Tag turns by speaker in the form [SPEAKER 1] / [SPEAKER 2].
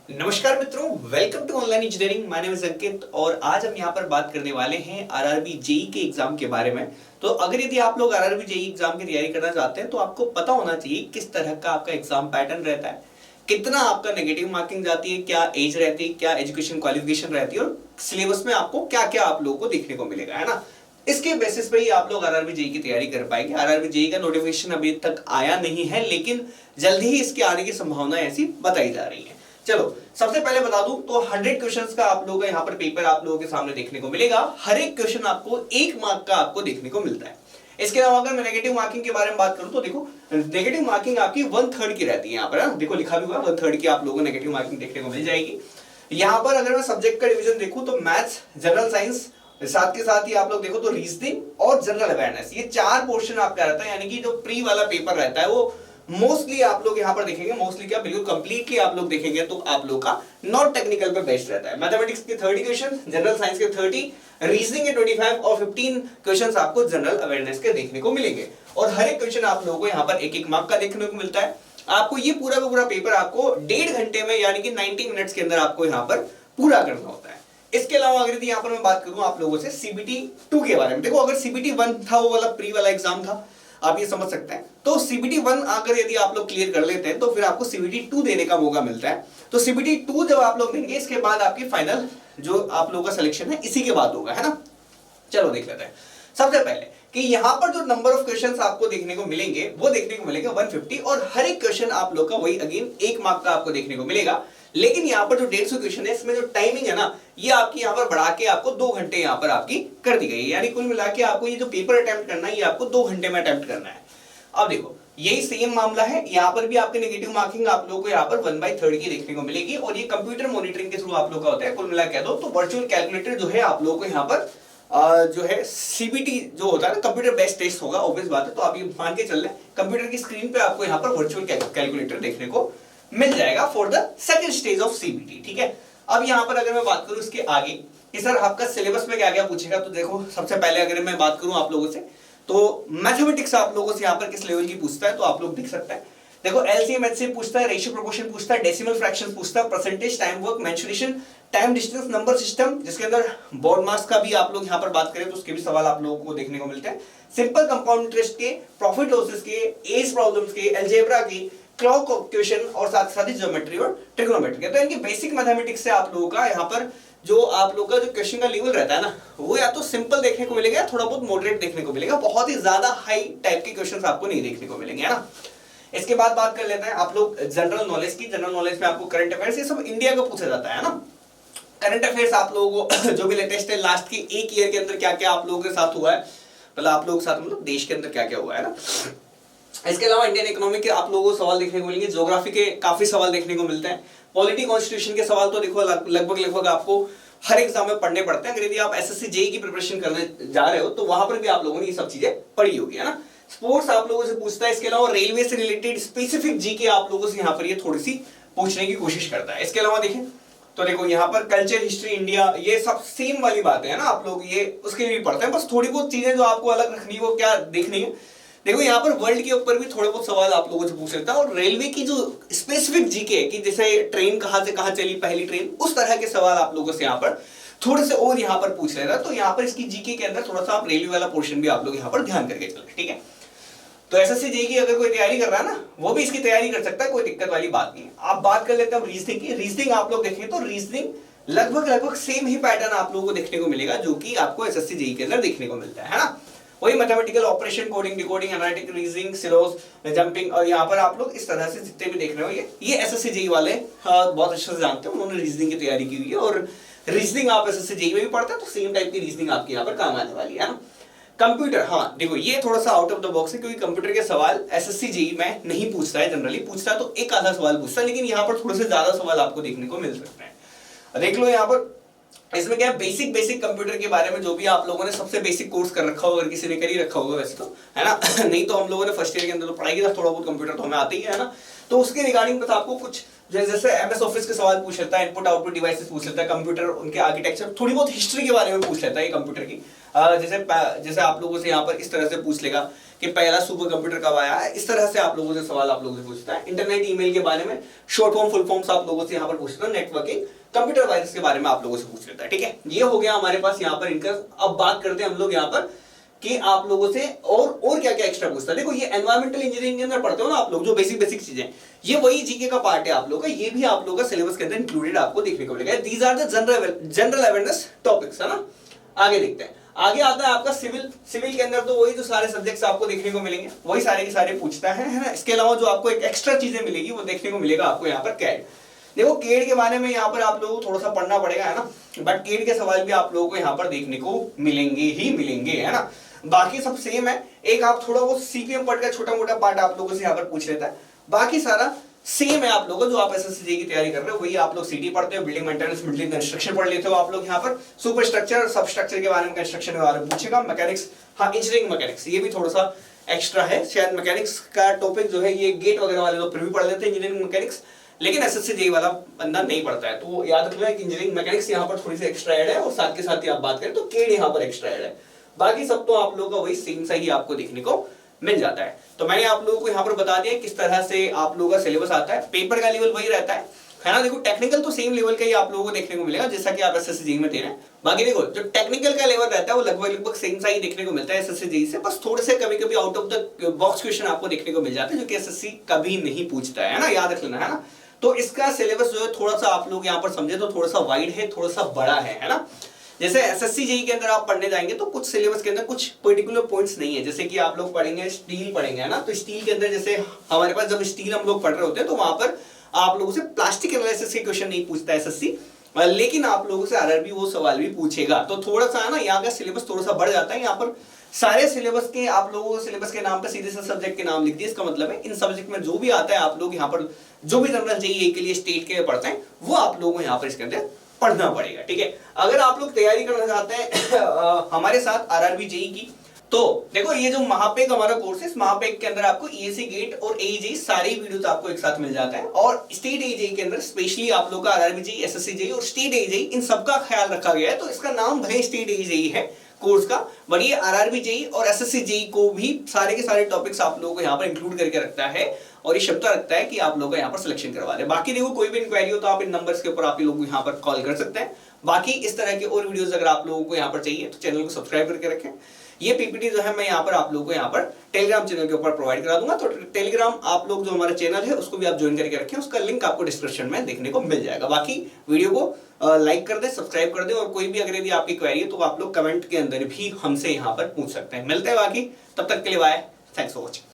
[SPEAKER 1] नमस्कार मित्रों, welcome to online engineering. My name is Ankit और आज हम यहाँ पर बात करने वाले हैं आरआरबी जेई के एग्जाम के बारे में। तो अगर यदि आप लोग आरआरबी जेई एग्जाम की तैयारी करना चाहते हैं तो आपको पता होना चाहिए किस तरह का आपका एग्जाम पैटर्न रहता है, कितना आपका नेगेटिव मार्किंग जाती है, क्या एज रहती है, क्या एजुकेशन क्वालिफिकेशन रहती है और सिलेबस में आपको क्या क्या आप लोगों को देखने को मिलेगा, है ना। इसके बेसिस पे ही आप लोग आरआरबी जेई की तैयारी कर पाएंगे। आरआरबी जेई का नोटिफिकेशन अभी तक आया नहीं है, लेकिन जल्द ही इसके आने की संभावना ऐसी बताई जा रही है। चलो सबसे पहले बता दूं तो 100 क्वेश्चंस का आप लोगों का यहाँ पर पेपर आप लोगों के सामने देखने को मिलेगा। हर एक क्वेश्चन आपको 1 मार्क का आपको देखने को मिलता है। इसके अलावा अगर मैं नेगेटिव मार्किंग के बारे में बात करूं तो देखो, नेगेटिव मार्किंग आपकी 1/3 की रहती है। यहाँ पर देखो लिखा भी हुआ है 1/3 की आप लोगों को नेगेटिव मार्किंग देखने को मिल जाएगी। यहाँ पर अगर मैं सब्जेक्ट का डिवीजन देखूं तो मैथ्स, जनरल साइंस, साथ के साथ ही आप लोग देखो तो रीजनिंग और जनरल अवेयरनेस, ये 4 पोर्शन आपका रहता है। यानी कि जो प्री वाला पेपर रहता है वो मोस्टली आप लोग यहाँ पर देखेंगे, मोस्टली क्या बिल्कुल कंप्लीटली आप लोग देखेंगे तो आप लोग का नॉन टेक्निकल पे बेस्ड रहता है। मैथमेटिक्स के 30 क्वेश्चन, जनरल साइंस के 30, रीजनिंग के 25 और 15 क्वेश्चंस आपको जनरल अवेयरनेस के देखने को मिलेंगे। और हर एक क्वेश्चन आप लोगों को यहाँ पर 1-1 मार्क का देखने को मिलता है। आपको ये पूरा का पूरा पेपर आपको 1.5 घंटे में यानी कि 90 मिनट्स के अंदर आपको यहाँ पर पूरा करना होता है। इसके अलावा अगर यहाँ पर मैं बात करूं आप लोगों से सीबीटी 2 के बारे में, देखो अगर सीबीटी 1 था वो वाला प्री वाला एग्जाम था, आप ये समझ सकते हैं। तो सीबीटी 1 अगर यदि आप लोग क्लियर कर लेते हैं तो फिर आपको सीबीटी 2 देने का मौका मिलता है। तो सीबीटी 2 जब आप लोग देंगे इसके बाद आपकी फाइनल जो आप लोगों का सिलेक्शन है इसी के बाद होगा, है ना। चलो देख लेते हैं। सबसे पहले कि यहाँ पर जो नंबर ऑफ क्वेश्चंस आपको देखने को मिलेंगे वो देखने को मिलेगा 150 और हर एक क्वेश्चन आप लोग का वही अगेन 1 मार्क का आपको देखने को मिलेगा। लेकिन यहाँ पर जो 150 क्वेश्चन है इसमें जो टाइमिंग है ना, ये आपकी यहाँ पर बढ़ा के आपको 2 घंटे यहाँ पर आपकी कर दी गई है। यानी कुल मिला के आपको ये जो पेपर अटेम्प्ट करना है ये आपको 2 घंटे में अटेम्प्ट करना है। अब देखो यही सेम मामला है, यहाँ पर भी आपके नेगेटिव मार्किंग आप लोगों को यहाँ पर 1/3 की देखने को मिलेगी और ये कंप्यूटर मॉनिटरिंग के थ्रू आप लोग का होता है। कुल मिला कह दो तो वर्चुअल कैलकुलेटर जो है आप लोगों को यहाँ पर जो है सीबीटी जो होता है ना, कंप्यूटर बेस्ड टेस्ट होगा, ऑब्वियस बात है। तो आप ये मान के चल रहे कंप्यूटर की स्क्रीन पे आपको यहाँ पर वर्चुअल कैलकुलेटर देखने को मिल जाएगा for the second stage of CBT, ठीक है। अब यहाँ पर अगर मैं बात करूं इसके आगे कि सर आपका सिलेबस में क्या क्या पूछेगा, तो देखो सबसे पहले अगर मैं बात करूं आप लोगों से तो मैथमेटिक्स आप लोगों से यहाँ पर किस लेवल की पूछता है तो आप लोग देख सकते हैं। देखो एलसीएम एचसीएफ पूछता है, रेशियो प्रोपोर्शन पूछता है, डेसिमल फ्रैक्शन पूछता है, percentage, time work, mensuration, time distance, number system, जिसके अंदर बोर्ड मार्क्स का भी आप लोग यहाँ पर बात करें तो उसके भी सवाल आप लोगों को देखने को मिलते हैं। सिंपल कंपाउंड इंटरेस्ट के, प्रॉफिट लॉसेस के, एज प्रॉब्लम्स के, अलजेब्रा की, क्लॉक क्वेश्चन और साथ साथ ही ज्योमेट्री और ट्रिग्नोमेट्री के। तो इनकी बेसिक मैथमेटिक्स से आप लोगों का यहाँ पर जो आप लोगों का जो क्वेश्चन का लेवल रहता है ना, वो या तो सिंपल देखने को मिलेगा या थोड़ा बहुत मॉडरेट देखने को मिलेगा। बहुत ही ज्यादा हाई टाइप के क्वेश्चंस आपको नहीं देखने को मिलेंगे, है ना। इसके बाद बात कर लेते हैं आप लोग जनरल नॉलेज की। जनरल नॉलेज में आपको करंट अफेयर्स ये सब इंडिया का पूछा जाता है ना। करंट अफेयर्स आप लोगों को जो भी लेटेस्ट है लास्ट के 1 ईयर के अंदर क्या क्या आप लोगों के साथ हुआ है, मतलब आप लोगों के साथ मतलब देश के अंदर क्या क्या हुआ है ना। इसके अलावा इंडियन इकोनॉमी के आप लोगों को सवाल देखने को मिलेंगे, ज्योग्राफी के काफी सवाल देखने को मिलते हैं, पॉलिटी कॉन्स्टिट्यूशन के सवाल तो देखो लगभग आपको हर एग्जाम में पढ़ने पड़ते हैं। अगर यदि आप एसएससी जेई की प्रिपरेशन करने जा रहे हो तो वहां पर भी आप लोगों ने ये सब चीजें पढ़ी होगी, है ना। स्पोर्ट्स आप लोगों से पूछता है। इसके अलावा रेलवे से रिलेटेड स्पेसिफिक जीके आप लोगों से यहाँ पर ये थोड़ी सी पूछने की कोशिश करता है। इसके अलावा देखें तो देखो यहाँ पर कल्चर, हिस्ट्री, इंडिया, ये सब सेम वाली बातें है ना, आप लोग ये उसके लिए भी पढ़ते हैं। बस थोड़ी बहुत चीजें जो आपको अलग रखनी है वो क्या देखनी है, देखो यहाँ पर वर्ल्ड के ऊपर भी थोड़े बहुत सवाल आप लोगों से पूछ सकता है और रेलवे की जो स्पेसिफिक जीके है कि जैसे ट्रेन कहाँ से कहाँ चली पहली ट्रेन, उस तरह के सवाल आप लोगों से यहाँ पर थोड़े से और यहाँ पर पूछ लेगा। तो यहाँ पर इसकी जीके के अंदर थोड़ा सा आप रेलवे वाला पोर्शन भी आप लोग यहाँ पर ध्यान करके चले, ठीक है। तो एसएससी जेई की अगर कोई तैयारी कर रहा है ना वो भी इसकी तैयारी कर सकता है, कोई दिक्कत वाली बात नहीं है। आप बात कर लेते हैं रीजनिंग की। रीजनिंग आप लोग देखें तो रीजनिंग लगभग सेम ही पैटर्न आप लोगों को देखने को मिलेगा जो कि आपको एसएससी जेई के अंदर देखने को मिलता है ना। वही mathematical operation, coding, decoding, analytical reasoning, series, jumping, और यहाँ पर आप लोग इस तरह से जितने भी देख रहे हो ये एसएससी जेई वाले बहुत अच्छे से जानते हैं, उन्होंने रीजनिंग की तैयारी की हुई है और रीजनिंग आप एसएससी जेई में भी पढ़ते हैं तो सेम टाइप की रीजनिंग आपकी यहाँ पर काम आने वाली है ना। कंप्यूटर, हाँ देखो ये थोड़ा सा आउट ऑफ द बॉक्स है क्योंकि कंप्यूटर के सवाल एसएससी जेई में नहीं पूछता है, जनरली पूछता है तो एक आधा सवाल पूछता है, लेकिन यहाँ पर थोड़े से ज्यादा सवाल आपको देखने को मिल सकते हैं। देख लो यहाँ पर इसमें क्या है, बेसिक कंप्यूटर के बारे में जो भी आप लोगों ने सबसे बेसिक कोर्स कर रखा होगा, अगर किसी ने कर ही रखा होगा वैसे तो, है ना नहीं तो हम लोगों ने फर्स्ट ईयर के अंदर तो पढ़ाई की था, थोड़ा बहुत कंप्यूटर तो हमें आते ही है ना। तो उसके रिगार्डिंग बस आपको कुछ जैसे एमएस ऑफिस के सवाल पूछ लेता है, इनपुट आउटपुट डिवाइसेस पूछ लेता है, कंप्यूटर उनके आर्किटेक्चर, थोड़ी बहुत हिस्ट्री के बारे में पूछ लेता है ये कंप्यूटर की। जैसे आप लोगों से यहाँ पर इस तरह से पूछ लेगा कि पहला सुपर कंप्यूटर कब आया है, इस तरह से आप लोगों से सवाल आप लोगों से पूछता है। इंटरनेट ईमेल के बारे में शॉर्ट फॉर्म फुल फॉर्म्स आप लोगों से यहाँ पर पूछता है। नेटवर्किंग कंप्यूटर वायरस के बारे में आप लोगों से पूछ लेता है। ठीक है, ये हो गया हमारे पास यहाँ पर इनका। अब बात करते हैं हम लोग यहाँ पर कि आप लोगों से और क्या क्या एक्स्ट्रा पूछता है। देखो ये एनवायरमेंटल इंजीनियरिंग के अंदर पढ़ते हो ना आप लोग, जो बेसिक चीजें, ये वही जीके का पार्ट है आप लोगों का, ये भी आप लोगों का सिलेबस के अंदर इंक्लूडेड आपको देखने को मिलेगा। These are the general awareness topics, है ना। आगे देखते हैं, आगे आता है आपका सिविल के अंदर तो वही जो सारे सब्जेक्ट्स आपको देखने को मिलेंगे वही सारे के सारे पूछता है ना। इसके अलावा जो आपको एक एक्स्ट्रा चीजें मिलेगी वो देखने को मिलेगा आपको यहाँ पर कैड। देखो केड के बारे में यहाँ पर आप लोगों को थोड़ा सा पढ़ना पड़ेगा, है ना, बट केड के सवाल भी आप लोगों को यहाँ पर देखने को मिलेंगे, है ना। बाकी सब सेम है। एक आप थोड़ा वो सीपीएम पार्ट का छोटा मोटा पार्ट आप लोगों से यहाँ पर पूछ लेता है, बाकी सारा सेम है। आप लोगों जो आप एसएससी जेईई की तैयारी कर रहे हो वही आप लोग सीटी पढ़ते हो, बिल्डिंग मेंटेनेंस, बिल्डिंग कंस्ट्रक्शन पढ़ लेते हो आप लोग यहाँ पर। सुपर स्ट्रक्चर, सब स्ट्रक्चर के बारे में, कंस्ट्रक्शन के बारे में पूछेगा। मैकेनिक्स, हाँ इंजीनियरिंग मैकेनिक्स, ये भी थोड़ा सा एक्स्ट्रा है। शायद मैकेनिक्स का टॉपिक जो है ये गेट वगैरह वाले लोग फिर भी पढ़ लेते हैं इंजीनियरिंग मैकेनिक्स, लेकिन एसएससी जेईई वाला बंदा नहीं पढ़ता है। तो याद रखना कि इंजीनियरिंग मैकेनिक्स यहाँ पर थोड़ी सी एक्स्ट्रा ऐड है, और साथ के साथ ही आप बात करें तो केड यहाँ पर एक्स्ट्रा ऐड है। बाकी सब तो आप लोगों का वही सेम सा ही आपको देखने को मिल जाता है। तो मैंने आप लोगों को यहाँ पर बता दिया किस तरह से आप लोगों का सिलेबस आता है। पेपर का लेवल वही रहता है ना। देखो टेक्निकल तो सेम लेवल का ही आप लोगों को देखने को मिलेगा जैसा कि आप एसएससी जेईई में दे रहे हैं। बाकी देखो जो टेक्निकल का लेवल रहता है वो लगभग सेम सा ही देखने को मिलता है एसएससी जेईई से, बस थोड़े से कभी कभी out of the box question आपको देखने को मिल जाते हैं जो कि एसएससी कभी नहीं पूछता है ना, याद रख लेना, है ना। तो इसका सिलेबस जो है थोड़ा सा आप लोग यहाँ पर समझे तो थोड़ा सा वाइड है, थोड़ा सा बड़ा है ना। जैसे एसएससी जेईई के अंदर आप पढ़ने जाएंगे तो कुछ सिलेबस के अंदर कुछ पर्टिकुलर पॉइंट्स नहीं है। जैसे कि आप लोग पढ़ेंगे स्टील पढ़ेंगे, है ना, तो स्टील के अंदर जैसे हमारे पास जब स्टील हम लोग पढ़ रहे होते हैं तो वहां पर आप लोगों से प्लास्टिक एनालिसिस के क्वेश्चन नहीं पूछता एसएससी, लेकिन आप लोगों से आरआरबी वो सवाल भी पूछेगा। तो थोड़ा सा है ना, यहाँ का सिलेबस थोड़ा सा बढ़ जाता है। यहाँ पर सारे सिलेबस के आप लोगों को सिलेबस के नाम पे सीधे से सब्जेक्ट के नाम लिख दिए। इसका मतलब है इन सब्जेक्ट में जो भी आता है आप लोग यहाँ पर जो भी जनरल जेईई के लिए स्टेट के पढ़ते हैं वो आप लोगों को यहाँ पर इसके अंदर पढ़ना पड़ेगा। ठीक है, अगर आप लोग तैयारी करना चाहते हैं हमारे साथ आरआरबी जेईई की, तो देखो ये जो महापेक हमारा कोर्स है, इस महापेक के अंदर आपको ईएससी गेट और एई जेईई सारे वीडियोस आपको एक साथ मिल जाता है। और स्टेट एई जेईई के अंदर स्पेशली आप लोग का आरआरबी जेईई, एसएससी जेईई और स्टेट एई जेईई इन सबका ख्याल रखा गया है। तो इसका नाम भले स्टेट एई जेईई है कोर्स का, बट ये आरआरबी जेईई और एसएससी जेईई को भी सारे के सारे टॉपिक्स आप लोगों को यहाँ पर इंक्लूड करके रखता है और ये क्षमता रखता है कि आप लोगों का यहाँ पर सिलेक्शन करवा दे। बाकी देखो कोई भी इंक्वायरी हो तो आप इन नंबर्स के ऊपर आप लोग यहाँ पर कॉल कर सकते हैं। बाकी इस तरह के और वीडियोस अगर आप लोगों को यहाँ पर चाहिए तो चैनल को सब्सक्राइब करके रखें। ये पीपीटी जो है मैं यहाँ पर आप लोगों को यहाँ पर टेलीग्राम चैनल के ऊपर प्रोवाइड करा दूंगा। तो टेलीग्राम आप लोग जो हमारा चैनल है उसको भी आप ज्वाइन करके रखें, उसका लिंक आपको डिस्क्रिप्शन में देखने को मिल जाएगा। बाकी वीडियो को लाइक कर दे, सब्सक्राइब कर दे, और कोई भी अगर यदि आपकी क्वेरी है तो आप लोग कमेंट के अंदर भी हमसे यहाँ पर पूछ सकते हैं। मिलते हैं बाकी, तब तक के लिए बाय, थैंक्स फॉर वॉचिंग।